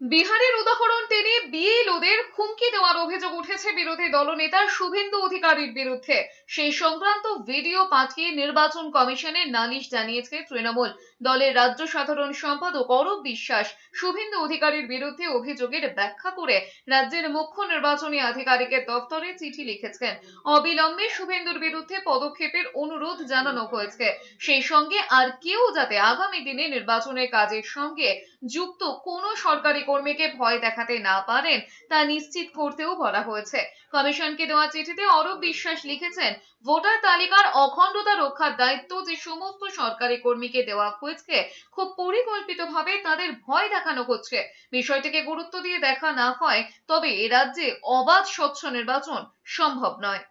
বিহারের উদাহরণ টেনে বিএলওদের হুমকি দেওয়ার অভিযোগ উঠেছে বিরোধী দলনেতা শুভেন্দু অধিকারীর বিরুদ্ধে। সেই সংক্রান্ত ভিডিও পাঠিয়ে নির্বাচন কমিশনে নালিশ জানিয়েছে তৃণমূল দলের রাজ্য সাধারণ সম্পাদক অরূপ বিশ্বাস। শুভেন্দু অধিকারীর বিরুদ্ধে অভিযোগের ব্যাখ্যা করে রাজ্যের মুখ্য নির্বাচনী আধিকারিকের দপ্তরে চিঠি লিখেছেন। অবিলম্বে শুভেন্দুর বিরুদ্ধে পদক্ষেপের অনুরোধ জানানো হয়েছে। সেই সঙ্গে আর কেউ যাতে আগামী দিনে নির্বাচনের কাজের সঙ্গে যুক্ত কোনো সরকারি কর্মীকে ভয় দেখাতে না পারেন তা নিশ্চিত করতেও বলা হয়েছে। কমিশনকে দেওয়া চিঠিতে অরূপ বিশ্বাস লিখেছেন, ভোটার তালিকার অখণ্ডতা রক্ষার দায়িত্ব যে সমস্ত সরকারি কর্মীকে দেওয়া হয়েছে, খুব পরিকল্পিতভাবে তাদের ভয় দেখানো হচ্ছে। বিষয়টিকে গুরুত্ব দিয়ে দেখা না হয় তবে এ রাজ্যে অবাধ স্বচ্ছ নির্বাচন সম্ভব নয়।